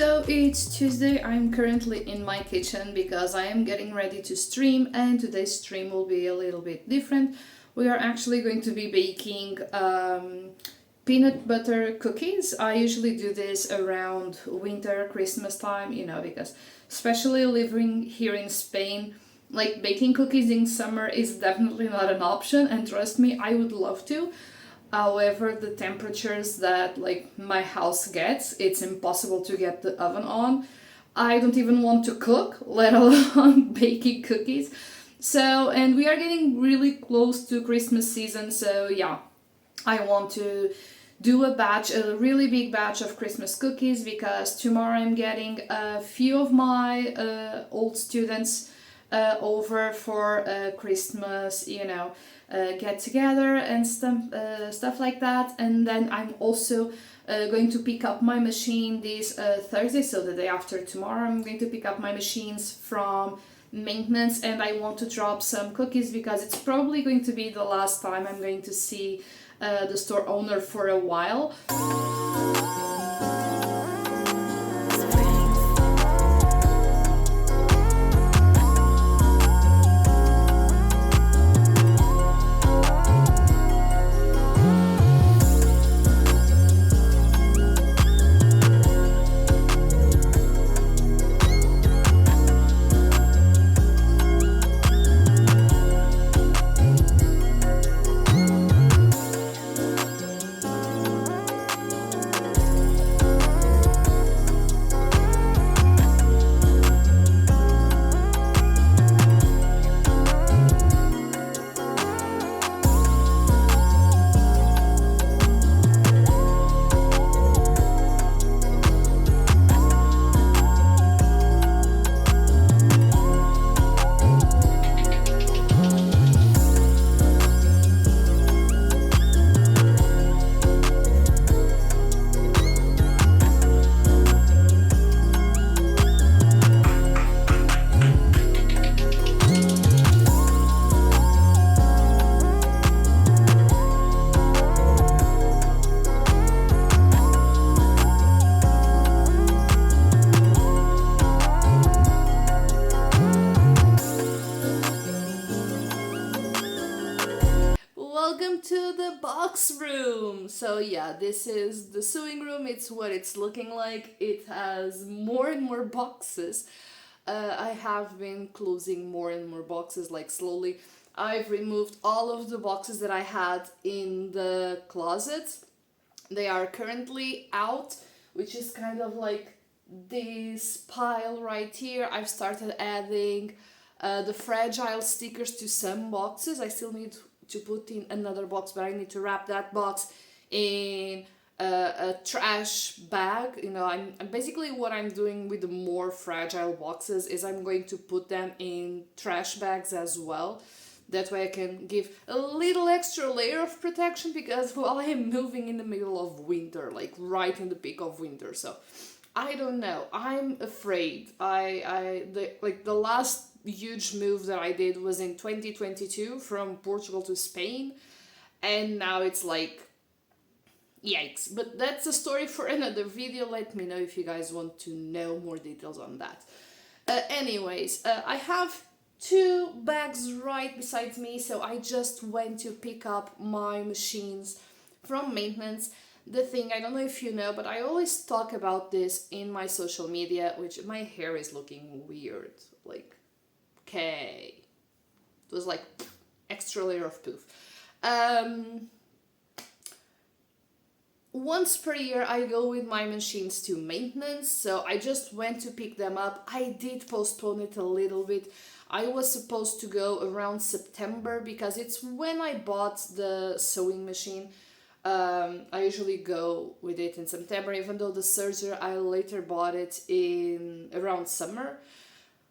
So it's Tuesday. I'm currently in my kitchen because I am getting ready to stream, and today's stream will be a little bit different. We are actually going to be baking peanut butter cookies. I usually do this around winter, Christmas time, because especially living here in Spain, like baking cookies in summer is definitely not an option, and trust me, I would love to. However, the temperatures that like my house gets, it's impossible to get the oven on. I don't even want to cook, let alone baking cookies. So, and we are getting really close to Christmas season, so yeah, I want to do a really big batch of Christmas cookies because tomorrow I'm getting a few of my old students over for Christmas, get together and stuff like that. And then I'm also going to pick up my machine this Thursday, so the day after tomorrow. I'm going to pick up my machines from maintenance, and I want to drop some cookies because it's probably going to be the last time I'm going to see the store owner for a while. Welcome to the box room. So yeah, this is the sewing room. It's what it's looking like. It has more and more boxes. I have been closing more and more boxes, like slowly. I've removed all of the boxes that I had in the closet. They are currently out, which is kind of like this pile right here. I've started adding the fragile stickers to some boxes. I still need to put in another box, but I need to wrap that box in a trash bag. I'm basically, what I'm doing with the more fragile boxes is I'm going to put them in trash bags as well. That way I can give a little extra layer of protection, because while I am moving in the middle of winter, like right in the peak of winter, so I don't know. I'm afraid. The last huge move that I did was in 2022 from Portugal to Spain, and now it's like yikes. But that's a story for another video. Let me know if you guys want to know more details on that. I have two bags right beside me, so I just went to pick up my machines from maintenance. The thing, I don't know if you know, but I always talk about this in my social media, which my hair is looking weird, like, okay, it was like extra layer of poof. Once per year I go with my machines to maintenance, so I just went to pick them up. I did postpone it a little bit. I was supposed to go around September because it's when I bought the sewing machine. I usually go with it in September, even though the serger I later bought it in around summer.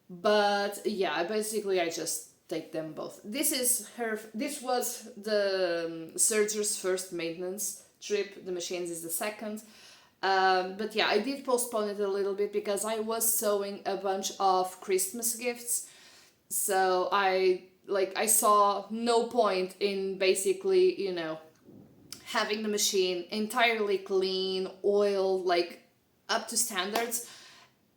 But yeah, I just take them both. This was the serger's first maintenance trip. The machines is the second. But yeah, I did postpone it a little bit because I was sewing a bunch of Christmas gifts. So I saw no point in basically, having the machine entirely clean, oiled, like up to standards.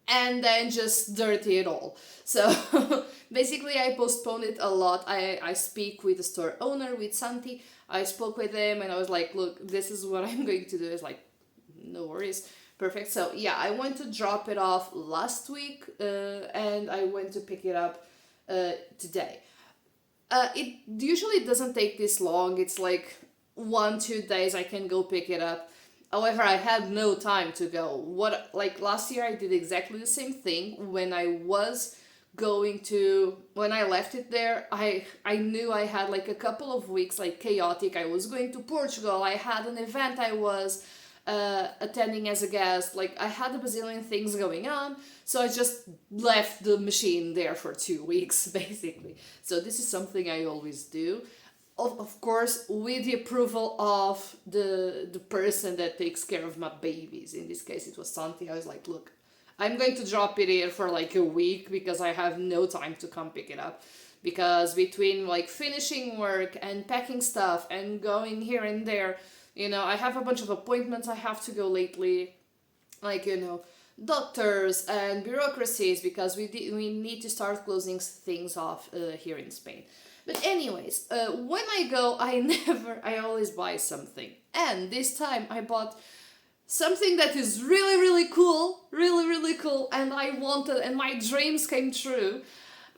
and then just dirty it all. So basically I postponed it a lot. I speak with the store owner, with Santi. I spoke with him and I was like, look, this is what I'm going to do. It's like, no worries. Perfect. So yeah, I went to drop it off last week and I went to pick it up today. It usually doesn't take this long. It's like 1-2 days I can go pick it up. However, I had no time to go. Like last year I did exactly the same thing. When I left it there, I knew I had like a couple of weeks like chaotic. I was going to Portugal. I had an event I was attending as a guest. Like I had a bazillion things going on, so I just left the machine there for 2 weeks basically. So this is something I always do, of course with the approval of the person that takes care of my babies. In this case it was Santi. I was like, look, I'm going to drop it here for like a week because I have no time to come pick it up, because between like finishing work and packing stuff and going here and there, I have a bunch of appointments I have to go lately, like, doctors and bureaucracies, because we need to start closing things off here in Spain. But anyways, when I go, I always buy something. And this time I bought something that is really, really cool, really, really cool, and and my dreams came true.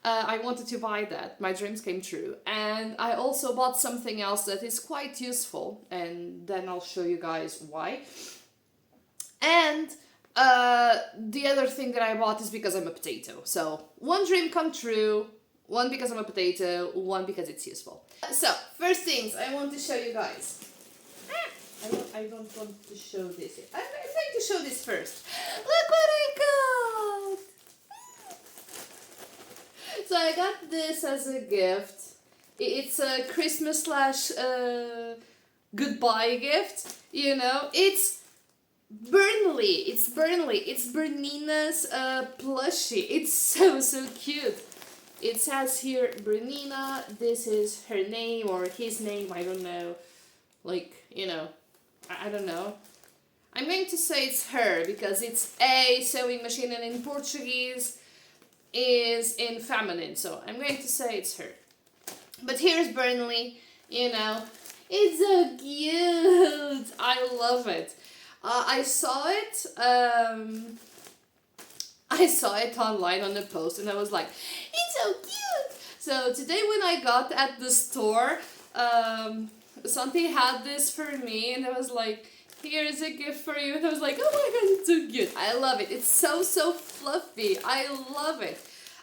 I wanted to buy that. My dreams came true. And I also bought something else that is quite useful, and then I'll show you guys why. And the other thing that I bought is because I'm a potato. So one dream come true, one because I'm a potato, one because it's useful. So first things I want to show you guys. I don't want to show this yet. I'm going to show this first. Look what I got! So I got this as a gift. It's a Christmas / goodbye gift. It's Burnley. It's Bernina's plushie. It's so cute. It says here Bernina. This is her name or his name. I don't know. I don't know. I'm going to say it's her because it's a sewing machine, and in Portuguese is in feminine, so I'm going to say it's her. But here's Burnley, it's so cute. I love it. I saw it online on the post, and I was like, it's so cute. So today when I got at the store, Santi had this for me, and I was like, here's a gift for you. And I was like, oh my god, it's so cute. I love it. It's so fluffy. I love it.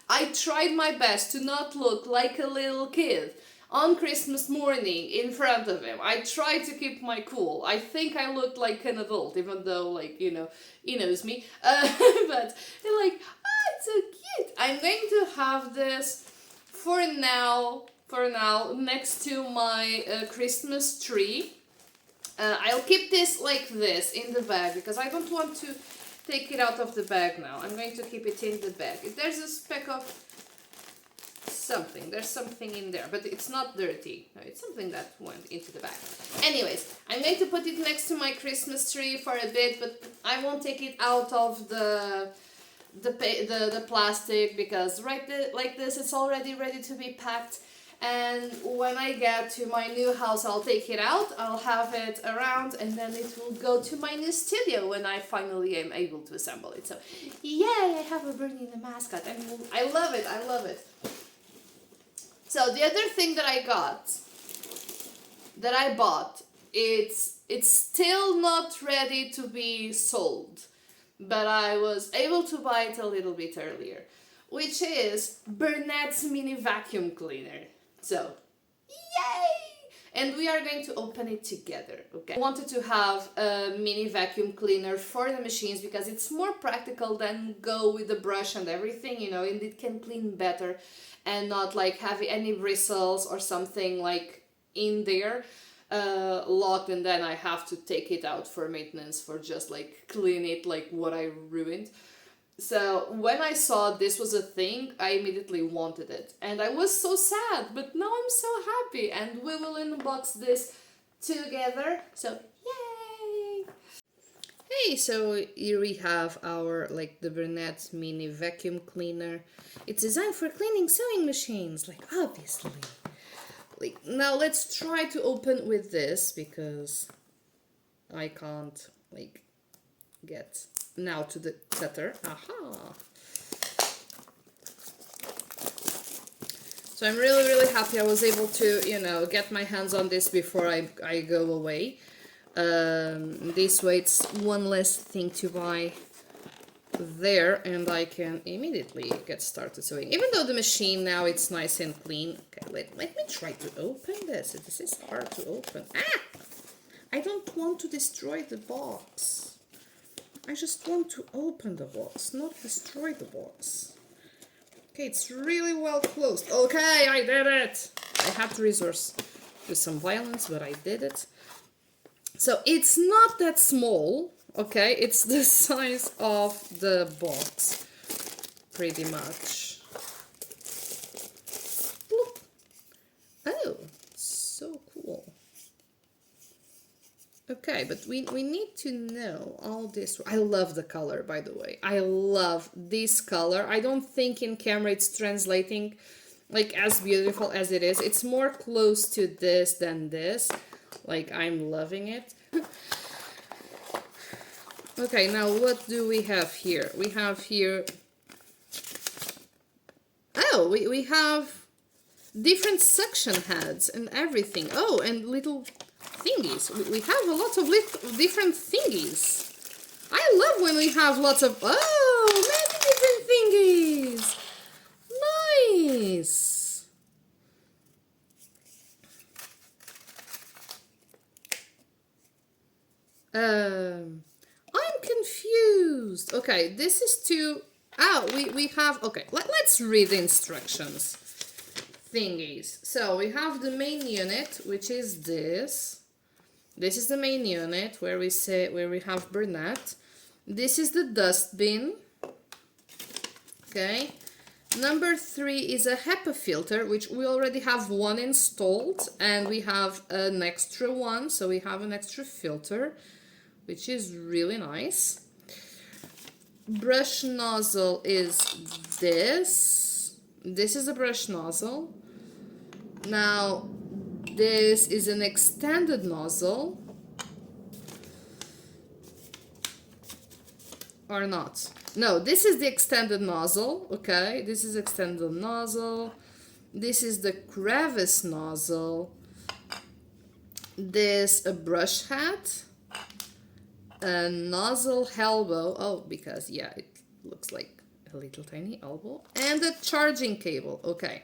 I tried my best to not look like a little kid on Christmas morning in front of him. I tried to keep my cool. I think I looked like an adult, even though, he knows me. But they're like, it's so cute. I'm going to have this for now, next to my Christmas tree. I'll keep this like this in the bag because I don't want to take it out of the bag now. I'm going to keep it in the bag. If there's a speck of something, there's something in there, but it's not dirty. No, it's something that went into the bag. Anyways, I'm going to put it next to my Christmas tree for a bit, but I won't take it out of the plastic because like this, it's already ready to be packed. And when I get to my new house, I'll take it out, I'll have it around, and then it will go to my new studio when I finally am able to assemble it. So, yay, I have a Bernina mascot, and I love it. So the other thing that I bought, it's still not ready to be sold, but I was able to buy it a little bit earlier, which is Burnett's mini vacuum cleaner. So, yay! And we are going to open it together, okay? I wanted to have a mini vacuum cleaner for the machines because it's more practical than go with the brush and everything, and it can clean better and not have any bristles or something in there locked, and then I have to take it out for maintenance for just clean it what I ruined. So when I saw this was a thing, I immediately wanted it. And I was so sad, but now I'm so happy. And we will unbox this together. So, yay! Hey, so here we have our, like, the Burnett mini vacuum cleaner. It's designed for cleaning sewing machines, like, obviously. Like, now let's try to open with this because I can't, like, get now to the cutter. Aha! So I'm really, really happy I was able to, you know, get my hands on this before I go away. This way it's one less thing to buy there, and I can immediately get started sewing. Even though the machine now it's nice and clean. Okay, let me try to open this. This is hard to open. Ah! I don't want to destroy the box. I just want to open the box, not destroy the box. Okay, it's really well closed. Okay, I did it! I had to resort to some violence, but I did it. So it's not that small, okay? It's the size of the box, pretty much. Bloop. Oh, so cool. Okay, but we need to know all this. I love the color, by the way. I love this color. I don't think in camera it's translating like as beautiful as it is. It's more close to this than this. Like, I'm loving it. Okay, now what do we have here? We have here... Oh, we have different suction heads and everything. Oh, and little thingies. We have a lot of little different thingies. I love when we have lots of... Oh, many different thingies. Nice. I'm confused. Okay, this is to... Oh, we have... Okay, let's read the instructions. Thingies. So we have the main unit, which is this. This is the main unit where we have Burnett. This is the dustbin. Okay. Number 3 is a HEPA filter, which we already have one installed, and we have an extra one, so we have an extra filter, which is really nice. Brush nozzle is this. This is a brush nozzle. Now, this is an extended nozzle. Or not. No, this is the extended nozzle. Okay, this is extended nozzle. This is the crevice nozzle. This a brush head. A nozzle elbow. Oh, because yeah, it looks like a little tiny elbow. And a charging cable. Okay.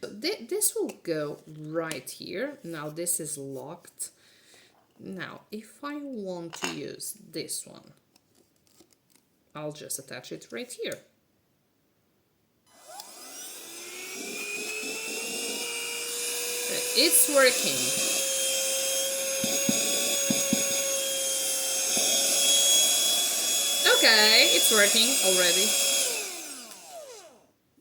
So this will go right here. Now this is locked. Now, if I want to use this one, I'll just attach it right here. It's working. Okay, it's working already.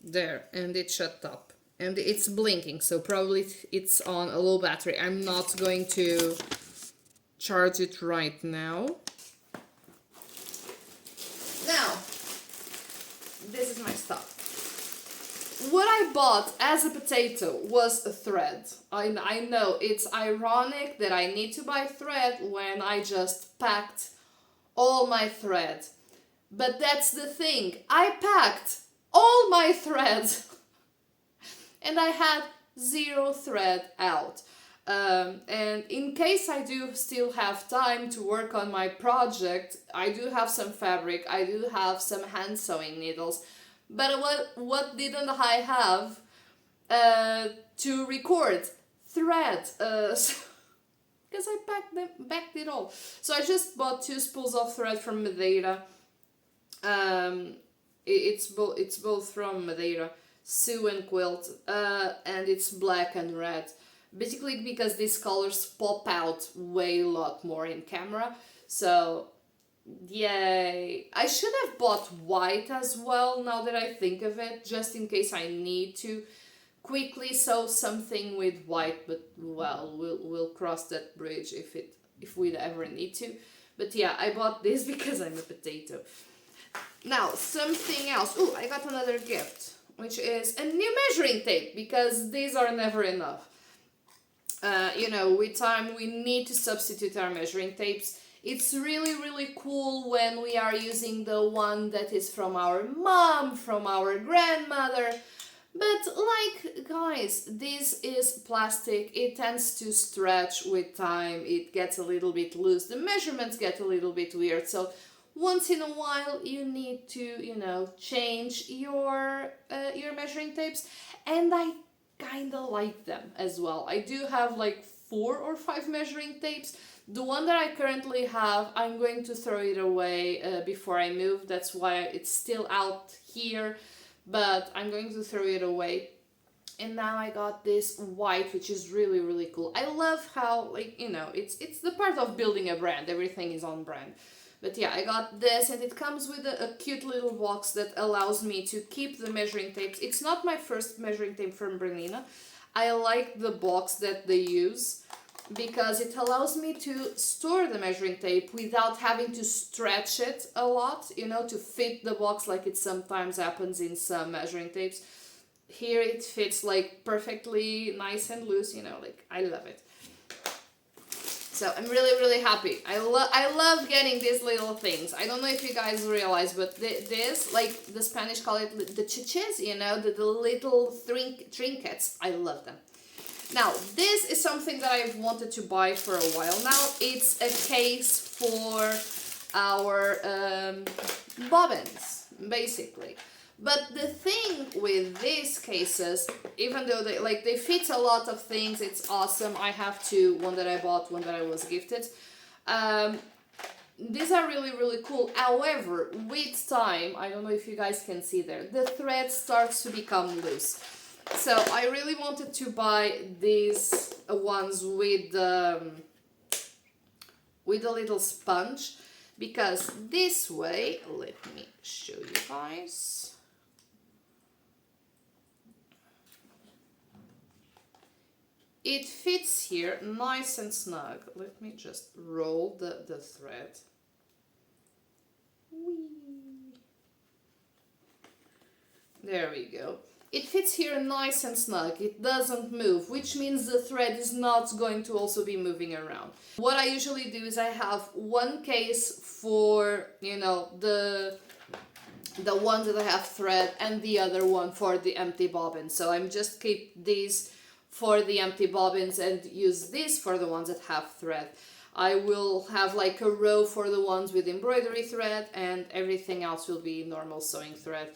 There, and it shut up. And it's blinking, so probably it's on a low battery. I'm not going to charge it right now. Now, this is my stuff. What I bought as a potato was a thread. I know it's ironic that I need to buy thread when I just packed all my thread. But that's the thing. I packed all my thread and I had 0 thread out. And in case I do still have time to work on my project, I do have some fabric, I do have some hand sewing needles, but what didn't I have to record? Thread, because I packed it all. So I just bought 2 spools of thread from Madeira. It's both from Madeira, Sew and Quilt, and it's black and red. Basically because these colors pop out way a lot more in camera. So, yay. I should have bought white as well, now that I think of it, just in case I need to quickly sew something with white, but well, we'll cross that bridge if we ever need to. But yeah, I bought this because I'm a potato. Now, something else. Oh, I got another gift, which is a new measuring tape, because these are never enough. You know, with time we need to substitute our measuring tapes. It's really, really cool when we are using the one that is from our mom, from our grandmother. But like, guys, this is plastic. It tends to stretch with time. It gets a little bit loose. The measurements get a little bit weird. So once in a while you need to, you know, change your measuring tapes. And I kind of like them as well. I do have like 4 or 5 measuring tapes. The one that I currently have, I'm going to throw it away before I move. That's why it's still out here, but I'm going to throw it away. And now I got this white, which is really, really cool. I love how, like, you know, it's the part of building a brand. Everything is on brand. But yeah, I got this, and it comes with a cute little box that allows me to keep the measuring tapes. It's not my first measuring tape from Bernina. I like the box that they use because it allows me to store the measuring tape without having to stretch it a lot, you know, to fit the box like it sometimes happens in some measuring tapes. Here it fits like perfectly nice and loose, you know, like I love it. So I'm really, really happy. I love getting these little things. I don't know if you guys realize, but this, like the Spanish call it the chiches, you know, the little trinkets. I love them. Now, this is something that I've wanted to buy for a while now. It's a case for our bobbins, basically. But the thing with these cases, even though they fit a lot of things, it's awesome. I have two, one that I bought, one that I was gifted. These are really, really cool. However, with time, I don't know if you guys can see there, the thread starts to become loose. So I really wanted to buy these ones with the little sponge, because this way, let me show you guys. It fits here nice and snug. Let me just roll the thread. Whee. There we go. It fits here nice and snug. It doesn't move, which means the thread is not going to also be moving around. What I usually do is I have one case for, you know, the ones that I have thread, and the other one for the empty bobbin. So I'm just keep these for the empty bobbins and use this for the ones that have thread. I will have like a row for the ones with embroidery thread, and everything else will be normal sewing thread.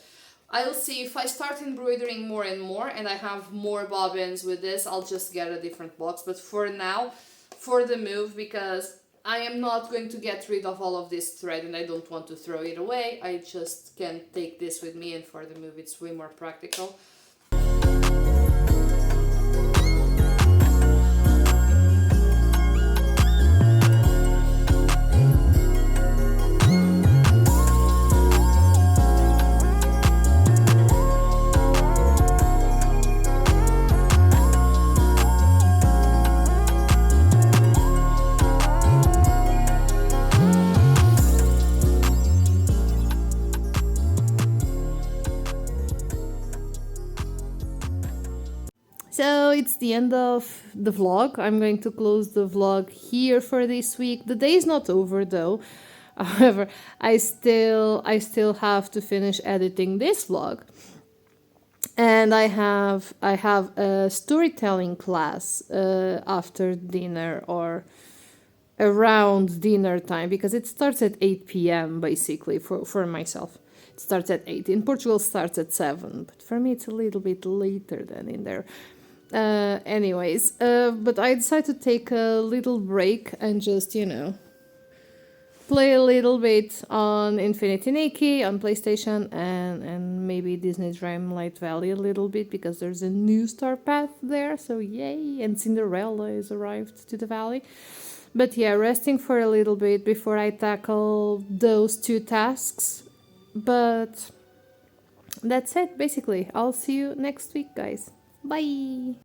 I'll see if I start embroidering more and more and I have more bobbins with this, I'll just get a different box. But for now, for the move, because I am not going to get rid of all of this thread and I don't want to throw it away, I just can take this with me, and for the move it's way more practical. So it's the end of the vlog. I'm going to close the vlog here for this week. The day is not over though. However, I still have to finish editing this vlog. And I have a storytelling class after dinner, or around dinner time, because it starts at 8 p.m. basically for myself. It starts at 8. In Portugal it starts at 7, but for me it's a little bit later than in there. Anyways, but I decided to take a little break and just, you know, play a little bit on Infinity Nikki on PlayStation, and maybe Disney Dreamlight Valley a little bit, because there's a new star path there, so yay, and Cinderella has arrived to the valley. But yeah, resting for a little bit before I tackle those 2 tasks. But that's it, basically. I'll see you next week, guys. Bye!